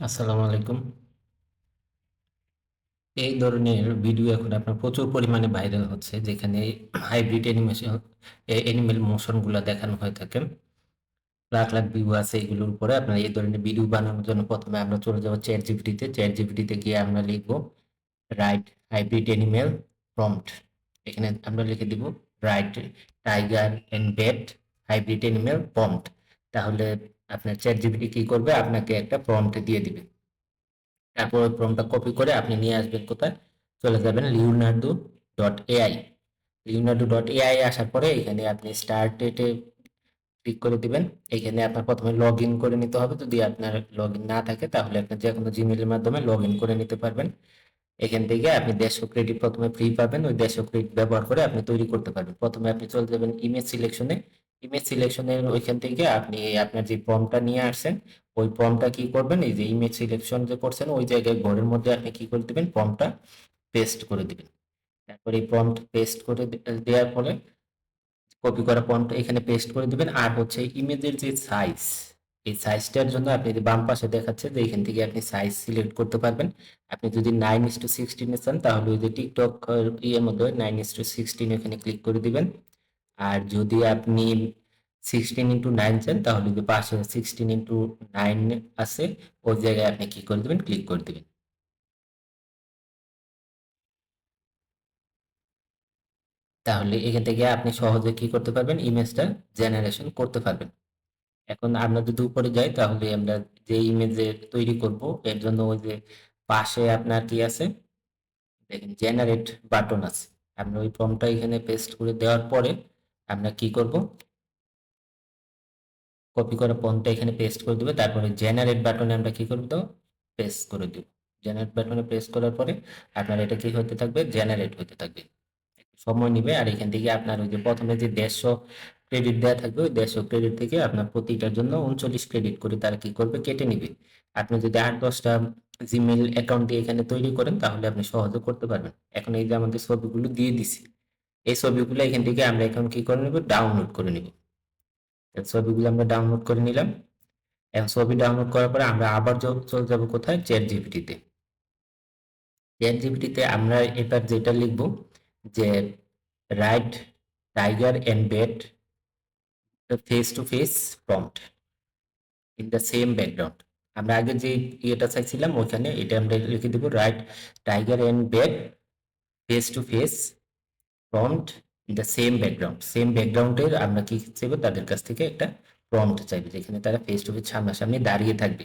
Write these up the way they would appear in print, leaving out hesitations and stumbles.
আসসালামু আলাইকুম। এই ধরনের ভিডিও এখন আপনার প্রচুর পরিমাণে ভাইরাল হচ্ছে, যেখানে হাইব্রিড অ্যানিমেশন অ্যানিমেল মোশনগুলো দেখানো হয়ে থাকে। লাখ লাখ ভিউ আছে এগুলোর উপরে। আপনার এই ধরনের ভিডিও বানানোর জন্য প্রথমে আমরা চলে যাবো চ্যাট জিপিটিতে গিয়ে আমরা লিখব রাইট হাইব্রিড অ্যানিমেল প্রম্পট। এখানে আমরা লিখে দিব write tiger and bat hybrid animal prompt. তাহলে আপনার চ্যাট জিপিটি কি করবে, আপনাকে একটা প্রম্পট দিয়ে দিবে। তারপর ওই প্রম্পটটা কপি করে আপনি নিয়ে আসবেন কোথায়, চলে যাবেন লিওনার্দো.এআই। লিওনার্দো.এআই আসার পরে এখানে আপনি স্টার্টেডে ক্লিক করে দিবেন। এখানে আপনার প্রথমে লগ ইন করে নিতে হবে। যদি আপনার লগ ইন না থাকে তাহলে আপনি যে কোনো জিমেলের মাধ্যমে লগ ইন করে নিতে পারবেন। এখান থেকে আপনি 150 ক্রেডিট প্রথমে ফ্রি পাবেন। ওই 150 ক্রেডিট ব্যবহার করে আপনি তৈরি করতে পারবেন। প্রথমে আপনি চলে যাবেন ইমেজ সিলেকশনে। ইমেজ সিলেকশনের ওইখান থেকে আপনি আপনার যে ফর্মটা নিয়ে আসছেন, ওই ফর্মটা কি করবেন, এই যে ইমেজ সিলেকশন যে করছেন ওই জায়গায় ঘরের মধ্যে আপনি কি করে দিবেন, ফর্মটা পেস্ট করে দিবেন। তারপর এই ফর্মটা পেস্ট করে দেওয়ার পরে কপি করা ফন্ট এখানে পেস্ট করে দিবেন। আর হচ্ছে ইমেজের যে সাইজ, এই সাইজটার জন্য আপনি যে বাম পাশে দেখাচ্ছে যে এখান থেকে আপনি সাইজ সিলেক্ট করতে পারবেন। আপনি যদি 9:16 চান তাহলে ওই যে টিকটক ইয়ের মধ্যে 9:16 এখানে ক্লিক করে দিবেন। আর যদি আপনি 16:9 চান তাহলে যে পাশে 16:9 আছে ওই জায়গায় আপনি কি করে দিবেন, ক্লিক করে দিবেন। তাহলে এখান থেকে আপনি সহজে কি করতে পারবেন, ইমেজটা জেনারেশন করতে পারবেন। এখন আমরা যদি উপরে যাই তাহলে আমরা যে ইমেজে তৈরি করব এর জন্য ওই যে পাশে আপনার কি আছে, দেখেন জেনারেট বাটন আছে। আমরা ওই ফর্মটা এখানে পেস্ট করে দেওয়ার পরে আমরা কি করব, কপি করা ফর্মটা এখানে পেস্ট করে দেবো। তারপরে জেনারেট বাটনে আমরা কি করব, পেস্ট করে দেব। জেনারেট বাটনে পেস্ট করার পরে আপনার এটা কি হতে থাকবে, জেনারেট হতে থাকবে, সময় নিবে। আর এখান থেকে আপনার ওই যে প্রথমে যে 150 ক্রেডিট দেওয়া থাকবে ওই 150 ক্রেডিট থেকে আপনার প্রতিটার জন্য 39 ক্রেডিট করে তারা কি করবে, কেটে নিবে। আপনি যদি 8-10টা জিমেল অ্যাকাউন্ট দিয়ে এখানে তৈরি করেন তাহলে আপনি সহজে করতে পারবেন। এখন এই যে আমাদের ছবিগুলো দিয়ে দিছি, এই ছবিগুলো এখান থেকে আমরা এখন কি করে নেব, ডাউনলোড করে নিব। ছবিগুলো আমরা ডাউনলোড করে নিলাম। এখন ছবি ডাউনলোড করার পরে আমরা আবার চলে যাব কোথায়, চ্যাট জিপিটিতে। চ্যাট জিপিটিতে আমরা এবার যেটা লিখব যে write tiger and bat face to face prompt in the same background. আমরা আগে যে ইয়েটা চাইছিলাম ওইখানে এটা আমরা লিখে দেবো write tiger and bat face to face prompt in the same background. Same ব্যাকগ্রাউন্ডের আমরা কি চাইবো, তাদের কাছ থেকে একটা প্রম্পট চাইবো যেখানে তারা ফেস টু ফেস সামনাসামনি দাঁড়িয়ে থাকবে।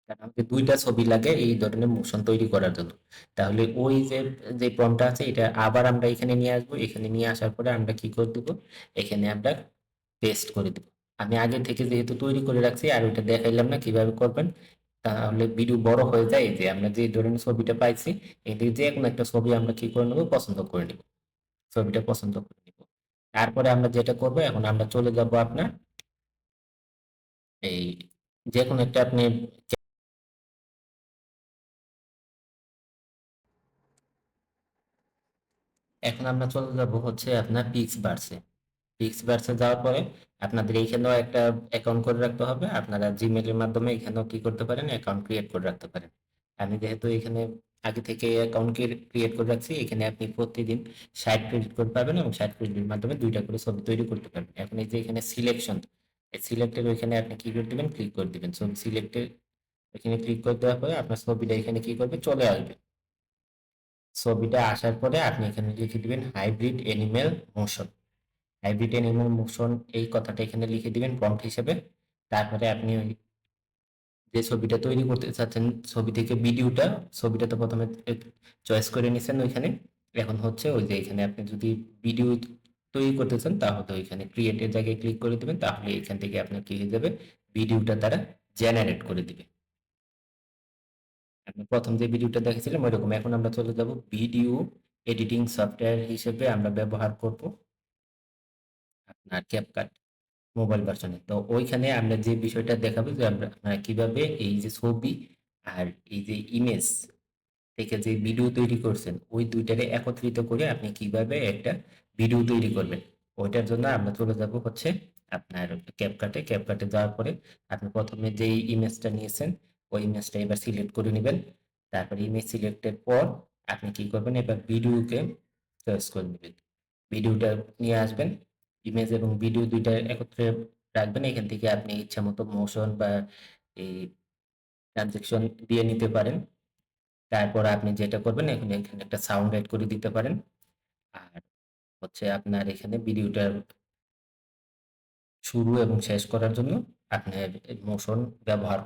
কারণ আমাকে দুইটা ছবি লাগে এই ধরনের মোশন তৈরি করার জন্য। তাহলে ওই যে যে প্রম্পটটা আছে এটা আবার আমরা এখানে নিয়ে আসবো। এখানে নিয়ে আসার পরে আমরা কি করে দেবো, এখানে আমরা পেস্ট করে দেবো। আমি আগে থেকে যেহেতু তৈরি করে রাখছি আর ওইটা দেখাইলাম না কিভাবে করবেন, তাহলে ভিডিও বড় হয়ে যায়। যে আমরা যে ধরনের ছবিটা পাইছি এদিকে যে কোনো একটা ছবি আমরা কি করে নেবো, পছন্দ করে নেব, ছবিটা পছন্দ করে নিব। তারপরে আমরা যেটা করব, এখন আমরা চলে যাব আপনার এই যে কোনো একটা আপনি, এখন আমরা চলে যাব হচ্ছে আপনার পিক্সভার্সে। পিক্সভার্সে যাওয়ার পরে আপনাদের এইখানেও একটা অ্যাকাউন্ট করে রাখতে হবে। আপনারা জিমেলের মাধ্যমে এখানেও কি করতে পারেন, অ্যাকাউন্ট ক্রিয়েট করে রাখতে পারেন। আমি যেহেতু এখানে আগে থেকে অ্যাকাউন্ট ক্রিয়েট করে রাখছি, এখানে আপনি প্রতিদিন 60 ক্রেডিট করে পাবেন এবং 60 ক্রেডিটের মাধ্যমে দুইটা করে ছবি তৈরি করতে পারবেন। এখন এই যে এখানে সিলেকশন, এই সিলেক্টের ওইখানে আপনি কি করে দিবেন, ক্লিক করে দিবেন। ছবি সিলেক্টের এখানে ক্লিক করে দেওয়ার পরে আপনার ছবিটা এখানে কি করবে, চলে আসবে। ছবিটা আসার পরে আপনি এখানে লিখে দিবেন hybrid animal motion. Hybrid animal motion এই কথাটা এখানে লিখে দিবেন প্রম্পট হিসেবে। তারপরে আপনি ওই যে ছবিটা তৈরি করতে চাচ্ছেন ছবি থেকে ভিডিওটা, ছবিটা তো প্রথমে চয়েস করে নিছেন ওইখানে। এখন হচ্ছে ওই যে এখানে আপনি যদি ভিডিও তৈরি করতে চান তাহলে ওইখানে ক্রিয়েটের জায়গায় ক্লিক করে দিবেন। তাহলে এখান থেকে আপনার কি হয়ে যাবে, ভিডিওটা তারা জেনারেট করে দিবে। আপনি প্রথম যে ভিডিওটা দেখেছিলাম ওইরকম। এখন আমরা চলে যাব ভিডিও এডিটিং সফটওয়্যার হিসেবে আমরা ব্যবহার করব আপনার ক্যাপকাট মোবাইল ভার্সনে। তো ওইখানে আমরা যে বিষয়টা দেখাবো যে আপনারা কিভাবে এই যে ছবি আর এই যে ইমেজ থেকে যে ভিডিও তৈরি করছেন ওই দুইটারে একত্রিত করে আপনি কিভাবে একটা ভিডিও তৈরি করবেন। ওইটার জন্য আমরা চলে যাব হচ্ছে আপনার ক্যাপকাটে। ক্যাপকাটে যাওয়ার পরে আপনি প্রথমে যেই ইমেজটা নিয়েছেন ওই ইমেজটা এবার সিলেক্ট করে নেবেন। তারপর ইমেজ সিলেক্টের পর আপনি কি করবেন, এবার ভিডিওকে চয়েস করে নেবেন। ভিডিওটা নিয়ে আসবেন, ইমেজ এবং ভিডিও দুইটা একত্রে রাখবেন। এখান থেকে আপনি ইচ্ছা মতো মোশন বা এই ট্রানজেকশন দিয়ে নিতে পারেন। তারপর আপনি যেটা করবেন, এখানে এখানে একটা সাউন্ড এড করে দিতে পারেন। আর হচ্ছে আপনার এখানে ভিডিওটা শুরু এবং শেষ করার জন্য আপনার মোশন ব্যবহার